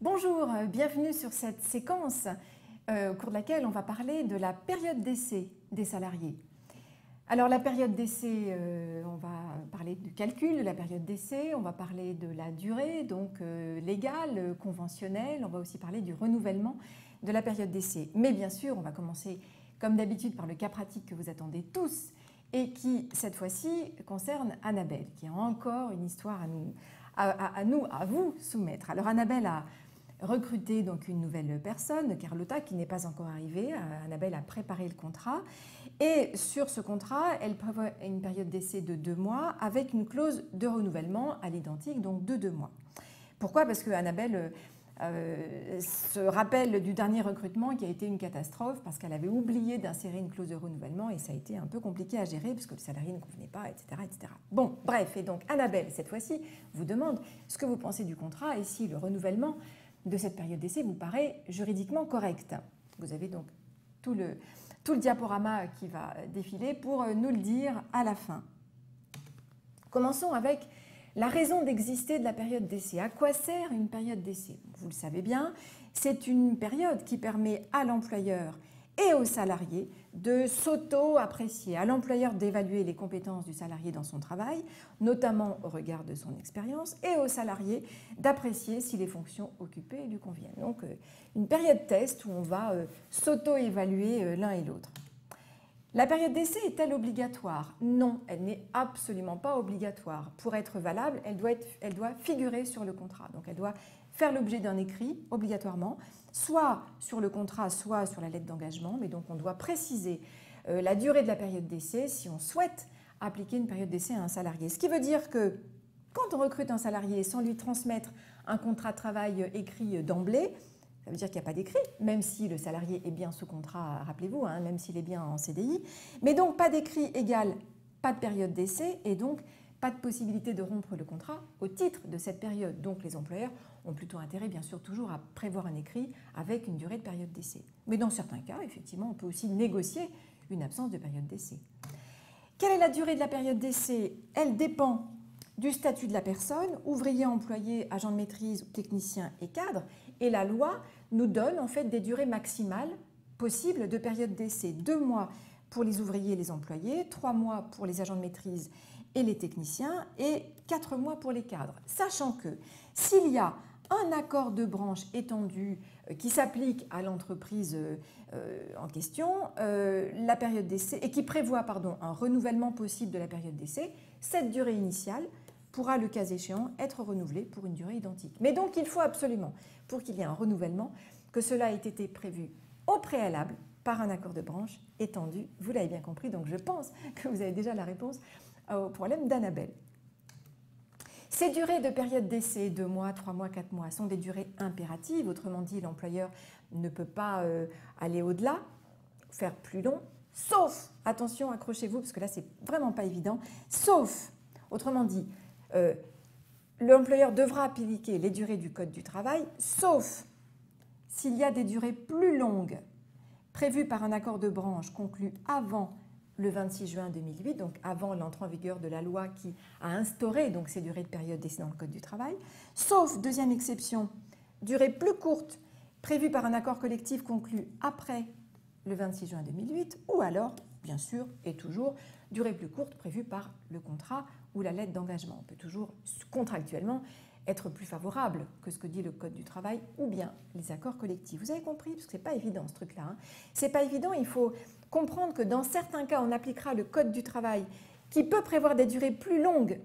Bonjour, bienvenue sur cette séquence au cours de laquelle on va parler de la période d'essai des salariés. Alors la période d'essai, on va parler du calcul de la période d'essai, on va parler de la durée, donc légale, conventionnelle, on va aussi parler du renouvellement de la période d'essai. Mais bien sûr, on va commencer comme d'habitude par le cas pratique que vous attendez tous et qui, cette fois-ci, concerne Annabelle, qui a encore une histoire à vous soumettre. Alors Annabelle a recruté donc une nouvelle personne, Carlotta, qui n'est pas encore arrivée. Annabelle a préparé le contrat et sur ce contrat, elle prévoit une période d'essai de 2 mois avec une clause de renouvellement à l'identique, donc de 2 mois. Pourquoi ? Parce que Annabelle se rappelle du dernier recrutement qui a été une catastrophe parce qu'elle avait oublié d'insérer une clause de renouvellement et ça a été un peu compliqué à gérer parce que le salarié ne convenait pas, etc., etc. Bon, bref, et donc Annabelle, cette fois-ci, vous demande ce que vous pensez du contrat et si le renouvellement de cette période d'essai vous paraît juridiquement correct. Vous avez donc tout le diaporama qui va défiler pour nous le dire à la fin. Commençons avec la raison d'exister de la période d'essai. À quoi sert une période d'essai ? Vous le savez bien, c'est une période qui permet à l'employeur et aux salariés de s'auto-apprécier, à l'employeur d'évaluer les compétences du salarié dans son travail, notamment au regard de son expérience, et aux salariés d'apprécier si les fonctions occupées lui conviennent. Donc une période test où on va s'auto-évaluer l'un et l'autre. La période d'essai est-elle obligatoire ? Non, elle n'est absolument pas obligatoire. Pour être valable, elle doit figurer sur le contrat. Donc elle doit faire l'objet d'un écrit obligatoirement, soit sur le contrat, soit sur la lettre d'engagement. Mais donc on doit préciser la durée de la période d'essai si on souhaite appliquer une période d'essai à un salarié. Ce qui veut dire que quand on recrute un salarié sans lui transmettre un contrat de travail écrit d'emblée, ça veut dire qu'il n'y a pas d'écrit, même si le salarié est bien sous contrat, rappelez-vous, même s'il est bien en CDI. Mais donc pas d'écrit égale pas de période d'essai et donc pas de possibilité de rompre le contrat au titre de cette période. Donc les employeurs ont plutôt intérêt, bien sûr, toujours à prévoir un écrit avec une durée de période d'essai. Mais dans certains cas, effectivement, on peut aussi négocier une absence de période d'essai. Quelle est la durée de la période d'essai ? Elle dépend du statut de la personne, ouvrier, employé, agent de maîtrise, technicien et cadre. Et la loi nous donne en fait des durées maximales possibles de période d'essai. 2 mois pour les ouvriers et les employés, 3 mois pour les agents de maîtrise et les techniciens et 4 mois pour les cadres. Sachant que s'il y a un accord de branche étendu qui s'applique à l'entreprise en question, la période d'essai, et qui prévoit un renouvellement possible de la période d'essai, cette durée initiale pourra, le cas échéant, être renouvelée pour une durée identique. Mais donc, il faut absolument, pour qu'il y ait un renouvellement, que cela ait été prévu au préalable par un accord de branche étendu. Vous l'avez bien compris, donc je pense que vous avez déjà la réponse au problème d'Annabelle. Ces durées de période d'essai, 2 mois, 3 mois, 4 mois, sont des durées impératives. Autrement dit, l'employeur ne peut pas aller au-delà, faire plus long, sauf, attention, accrochez-vous, parce que là, c'est vraiment pas évident, sauf, autrement dit, l'employeur devra appliquer les durées du Code du travail, sauf s'il y a des durées plus longues prévues par un accord de branche conclu avant le 26 juin 2008, donc avant l'entrée en vigueur de la loi qui a instauré donc, ces durées de période d'essai dans le Code du travail, sauf, deuxième exception, durée plus courte prévue par un accord collectif conclu après le 26 juin 2008, ou alors, bien sûr, et toujours, durée plus courte prévue par le contrat ou la lettre d'engagement. On peut toujours contractuellement être plus favorable que ce que dit le Code du travail ou bien les accords collectifs. Vous avez compris, parce que ce n'est pas évident ce truc-là. Ce n'est pas évident, il faut comprendre que dans certains cas, on appliquera le Code du travail qui peut prévoir des durées plus longues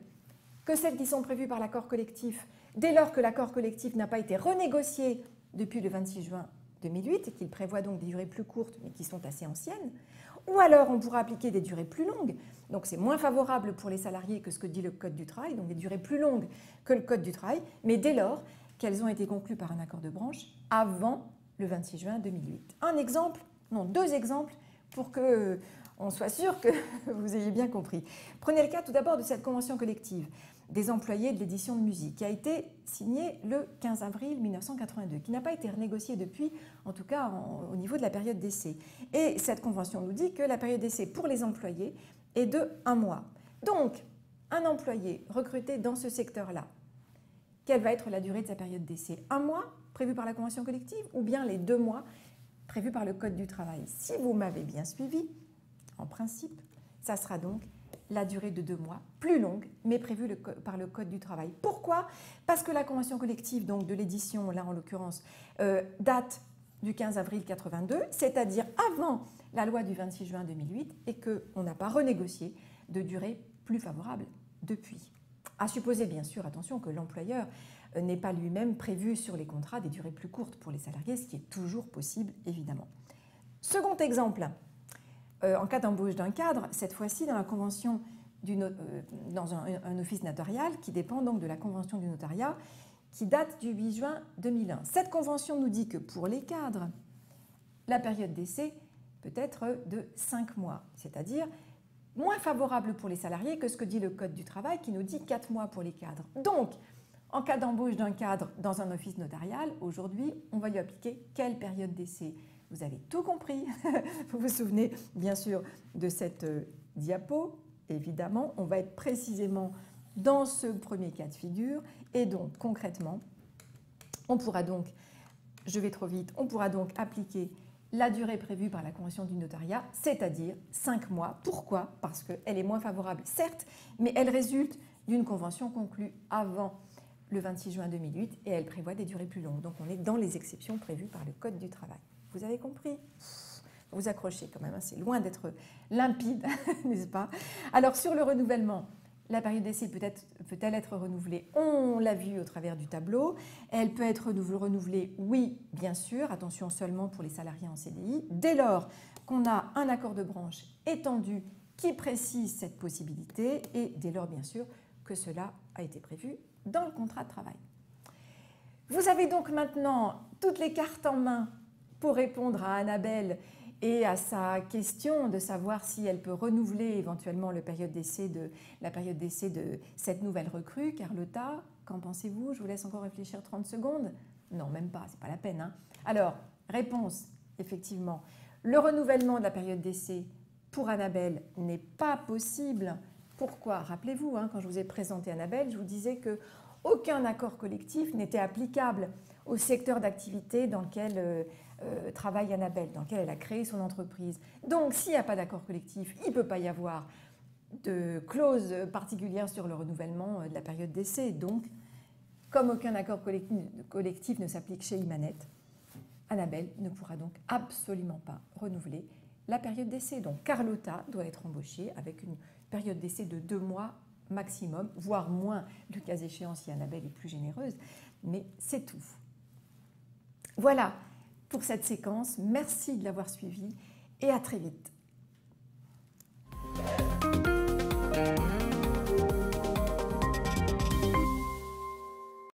que celles qui sont prévues par l'accord collectif dès lors que l'accord collectif n'a pas été renégocié depuis le 26 juin 2008 et qu'il prévoit donc des durées plus courtes mais qui sont assez anciennes. Ou alors on pourra appliquer des durées plus longues, donc c'est moins favorable pour les salariés que ce que dit le Code du travail, donc des durées plus longues que le Code du travail, mais dès lors qu'elles ont été conclues par un accord de branche avant le 26 juin 2008. Un exemple, non, 2 exemples pour qu'on soit sûr que vous ayez bien compris. Prenez le cas tout d'abord de cette convention collective des employés de l'édition de musique qui a été signée le 15 avril 1982, qui n'a pas été renégociée depuis, en tout cas au niveau de la période d'essai. Et cette convention nous dit que la période d'essai pour les employés est de 1 mois. Donc, un employé recruté dans ce secteur-là, quelle va être la durée de sa période d'essai? 1 mois prévu par la convention collective ou bien les 2 mois prévus par le Code du travail? Si vous m'avez bien suivi, en principe, ça sera donc la durée de 2 mois, plus longue, mais prévue par le Code du travail. Pourquoi? Parce que la convention collective donc, de l'édition, là en l'occurrence, date du 15 avril 82, c'est-à-dire avant la loi du 26 juin 2008, et qu'on n'a pas renégocié de durée plus favorable depuis. À supposer bien sûr, attention, que l'employeur n'ait pas lui-même prévu sur les contrats des durées plus courtes pour les salariés, ce qui est toujours possible évidemment. Second exemple, en cas d'embauche d'un cadre, cette fois-ci dans la convention dans un office notarial qui dépend donc de la convention du notariat qui date du 8 juin 2001. Cette convention nous dit que pour les cadres, la période d'essai peut être de 5 mois, c'est-à-dire moins favorable pour les salariés que ce que dit le Code du travail qui nous dit 4 mois pour les cadres. Donc, en cas d'embauche d'un cadre dans un office notarial, aujourd'hui, on va lui appliquer quelle période d'essai? Vous avez tout compris. Vous vous souvenez bien sûr de cette diapo. Évidemment, on va être précisément dans ce premier cas de figure. Et donc, concrètement, on pourra donc, je vais trop vite, on pourra donc appliquer la durée prévue par la convention du notariat, c'est-à-dire 5 mois. Pourquoi? Parce qu'elle est moins favorable, certes, mais elle résulte d'une convention conclue avant le 26 juin 2008 et elle prévoit des durées plus longues. Donc, on est dans les exceptions prévues par le Code du travail. Vous avez compris? Vous accrochez quand même, hein, c'est loin d'être limpide, n'est-ce pas? Alors sur le renouvellement, la période d'essai peut-elle être renouvelée? On l'a vu au travers du tableau. Elle peut être renouvelée, oui, bien sûr, attention seulement pour les salariés en CDI, dès lors qu'on a un accord de branche étendu qui précise cette possibilité et dès lors, bien sûr, que cela a été prévu dans le contrat de travail. Vous avez donc maintenant toutes les cartes en main pour répondre à Annabelle et à sa question de savoir si elle peut renouveler éventuellement la période d'essai de cette nouvelle recrue. Carlotta, qu'en pensez-vous? Je vous laisse encore réfléchir 30 secondes. Non, même pas, c'est pas la peine, hein. Alors, réponse, effectivement, le renouvellement de la période d'essai pour Annabelle n'est pas possible. Pourquoi? Rappelez-vous, hein, quand je vous ai présenté Annabelle, je vous disais qu'aucun accord collectif n'était applicable au secteur d'activité dans lequel travaille Annabelle, dans lequel elle a créé son entreprise. Donc, s'il n'y a pas d'accord collectif, il ne peut pas y avoir de clause particulière sur le renouvellement de la période d'essai. Donc, comme aucun accord collectif ne s'applique chez Imanet, Annabelle ne pourra donc absolument pas renouveler la période d'essai. Donc, Carlotta doit être embauchée avec une période d'essai de 2 mois maximum, voire moins, le cas échéant si Annabelle est plus généreuse, mais c'est tout. Voilà pour cette séquence. Merci de l'avoir suivie et à très vite.